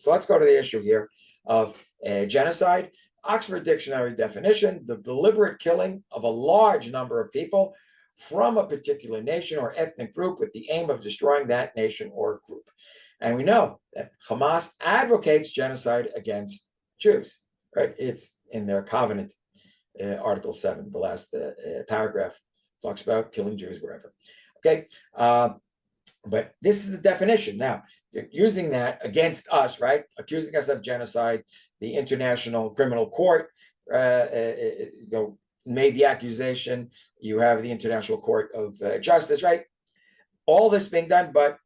So let's go to the issue here of genocide. Oxford Dictionary definition: the deliberate killing of a large number of people from a particular nation or ethnic group with the aim of destroying that nation or group. And we know that Hamas advocates genocide against Jews, right? It's in their covenant, Article 7, the last paragraph talks about killing Jews wherever. Okay, but this is the definition. Now, they're using that against us, right? Accusing us of genocide. The International Criminal Court made the accusation. You have the International Court of Justice, right? All this being done, but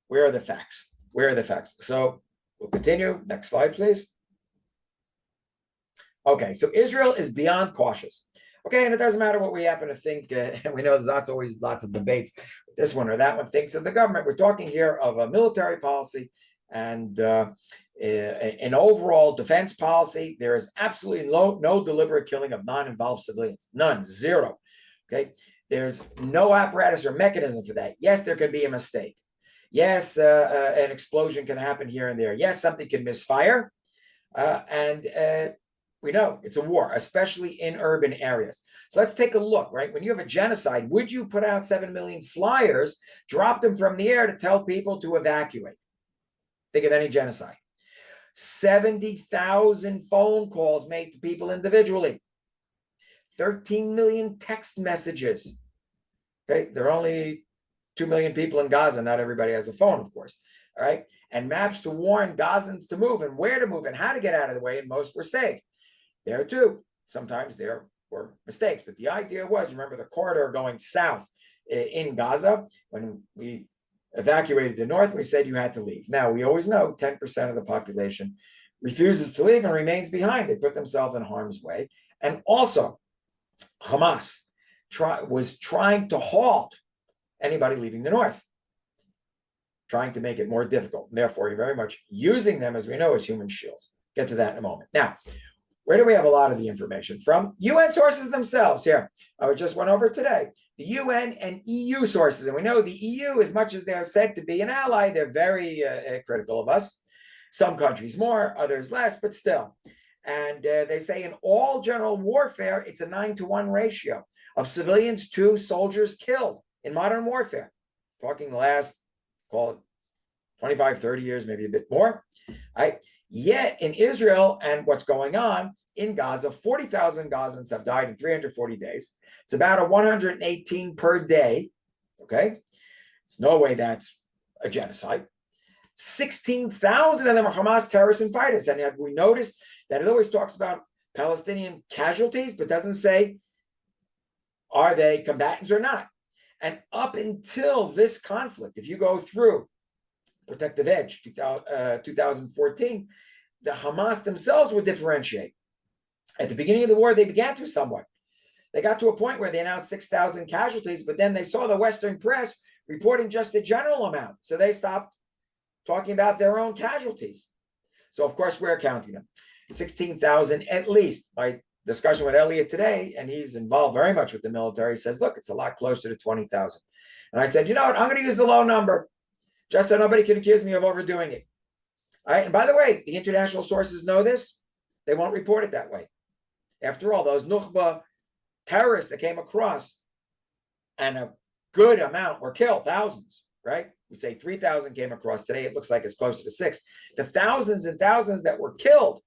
where are the facts? Where are the facts? So we'll continue. Next slide, please. Okay, so Israel is beyond cautious. Okay, and it doesn't matter what we happen to think. We know there's always lots of debates. This one or that one thinks of the government. We're talking here of a military policy and an overall defense policy. There is absolutely no deliberate killing of non-involved civilians. None, zero. Okay, there's no apparatus or mechanism for that. Yes, there can be a mistake. Yes, an explosion can happen here and there. Yes, something can misfire. We know it's a war, especially in urban areas. So let's take a look, right? When you have a genocide, would you put out 7 million flyers, drop them from the air to tell people to evacuate? Think of any genocide. 70,000 phone calls made to people individually. 13 million text messages. Okay, there are only 2 million people in Gaza. Not everybody has a phone, of course. All right, and maps to warn Gazans to move and where to move and how to get out of the way, and most were saved. There too, sometimes there were mistakes, but the idea was, remember the corridor going south in Gaza, when we evacuated the north, we said you had to leave. Now, we always know 10% of the population refuses to leave and remains behind. They put themselves in harm's way. And also, Hamas was trying to halt anybody leaving the north, trying to make it more difficult. And therefore, you're very much using them, as we know, as human shields. Get to that in a moment. Now, where do we have a lot of the information from? UN sources themselves here. I just went over today. The UN and EU sources. And we know the EU, as much as they're said to be an ally, they're very critical of us. Some countries more, others less, but still. And they say in all general warfare, it's a 9-to-1 ratio of civilians to soldiers killed in modern warfare. Talking the last, call it 25, 30 years, maybe a bit more. All right. Yet in Israel and what's going on in Gaza, 40,000 Gazans have died in 340 days. It's about a 118 per day. Okay. There's no way that's a genocide. 16,000 of them are Hamas terrorists and fighters. And have we noticed that it always talks about Palestinian casualties, but doesn't say, are they combatants or not? And up until this conflict, if you go through Protective Edge 2014, the Hamas themselves would differentiate. At the beginning of the war, they began to somewhat. They got to a point where they announced 6,000 casualties, but then they saw the Western press reporting just a general amount. So they stopped talking about their own casualties. So, of course, we're counting them. 16,000 at least. My discussion with Elliot today, and he's involved very much with the military, says, look, it's a lot closer to 20,000. And I said, you know what? I'm going to use the low number, just so nobody can accuse me of overdoing it. All right. And by the way, the international sources know this. They won't report it that way. After all, those Nukhba terrorists that came across, and a good amount were killed, thousands, right? We say 3,000 came across today. It looks like it's closer to 6. The thousands and thousands that were killed,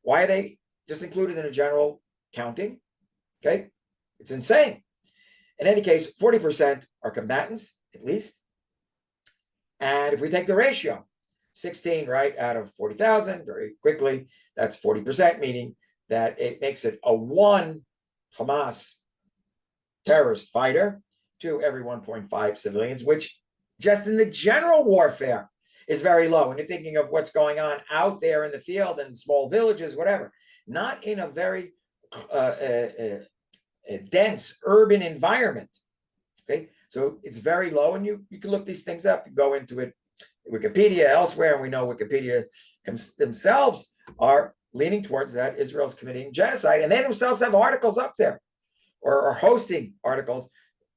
why are they just included in a general counting? Okay. It's insane. In any case, 40% are combatants, at least. And if we take the ratio, 16, right, out of 40,000, very quickly, that's 40%, meaning that it makes it a 1 Hamas terrorist fighter to every 1.5 civilians, which just in the general warfare is very low. When you're thinking of what's going on out there in the field and small villages, whatever, not in a very dense urban environment. Okay. So it's very low, and you can look these things up. You go into it, Wikipedia, elsewhere, and we know Wikipedia themselves are leaning towards that Israel's committing genocide, and they themselves have articles up there, or are hosting articles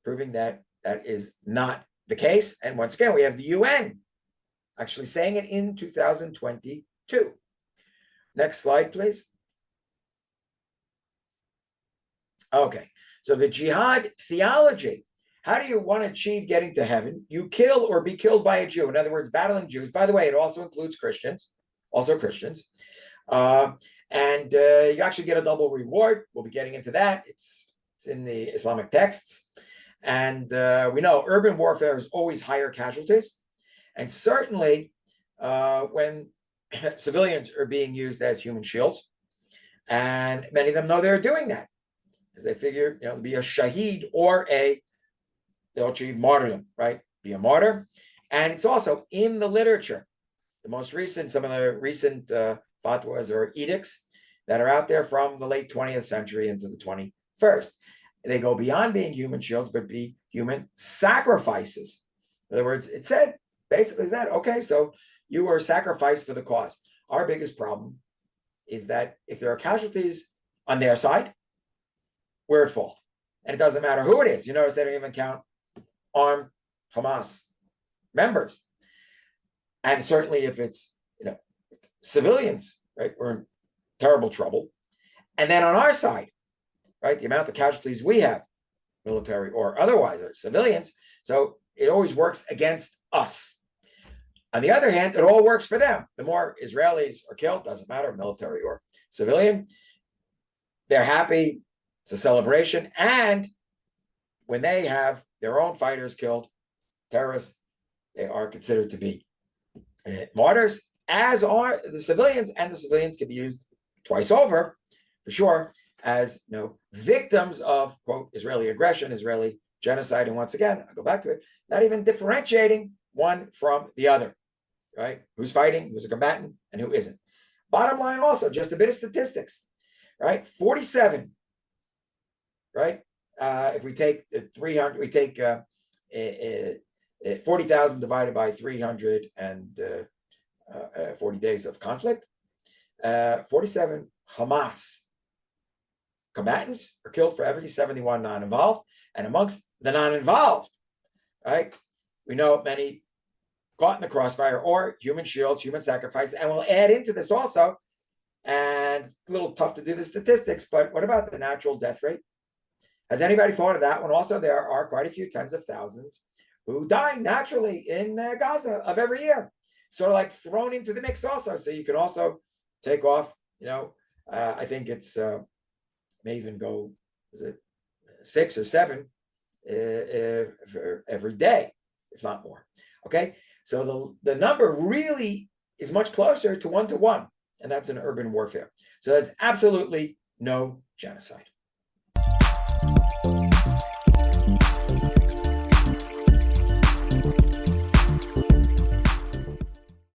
proving that that is not the case. And once again, we have the UN actually saying it in 2020 2. Next slide, please. Okay, so the jihad theology. How do you want to achieve getting to heaven? You kill or be killed by a Jew. In other words, battling Jews. By the way, it also includes Christians, also Christians. And you actually get a double reward. We'll be getting into that. It's in the Islamic texts. And we know urban warfare is always higher casualties. And certainly when civilians are being used as human shields. And many of them know they're doing that because they figure, to be a shaheed or they'll achieve martyrdom, right? Be a martyr. And it's also in the literature. Some of the recent fatwas or edicts that are out there from the late 20th century into the 21st. They go beyond being human shields, but be human sacrifices. In other words, it said basically that, okay, so you were sacrificed for the cause. Our biggest problem is that if there are casualties on their side, we're at fault. And it doesn't matter who it is. You notice they don't even count armed Hamas members. And certainly if it's, civilians, right, we're in terrible trouble. And then on our side, right, the amount of casualties we have, military or otherwise, or civilians, so it always works against us. On the other hand, it all works for them. The more Israelis are killed, doesn't matter, military or civilian, they're happy, it's a celebration. And when they have their own fighters killed, terrorists, they are considered to be martyrs, as are the civilians, and the civilians can be used twice over, for sure, as victims of, quote, Israeli aggression, Israeli genocide. And once again, I'll go back to it, not even differentiating one from the other, right? Who's fighting, who's a combatant, and who isn't. Bottom line also, just a bit of statistics, right? 47, right? If we take 300, we take 40,000 divided by 340 days of conflict, 47 Hamas combatants are killed for every 71 non-involved. And amongst the non-involved, right, we know many caught in the crossfire or human shields, human sacrifice. And we'll add into this also, and it's a little tough to do the statistics, but what about the natural death rate? Has anybody thought of that one? Also, there are quite a few tens of thousands who die naturally in Gaza of every year. Sort of like thrown into the mix also. So you can also take off, I think it's, may even go, is it 6 or 7 for every day, if not more. Okay, so the number really is much closer to 1 to 1, and that's in urban warfare. So there's absolutely no genocide.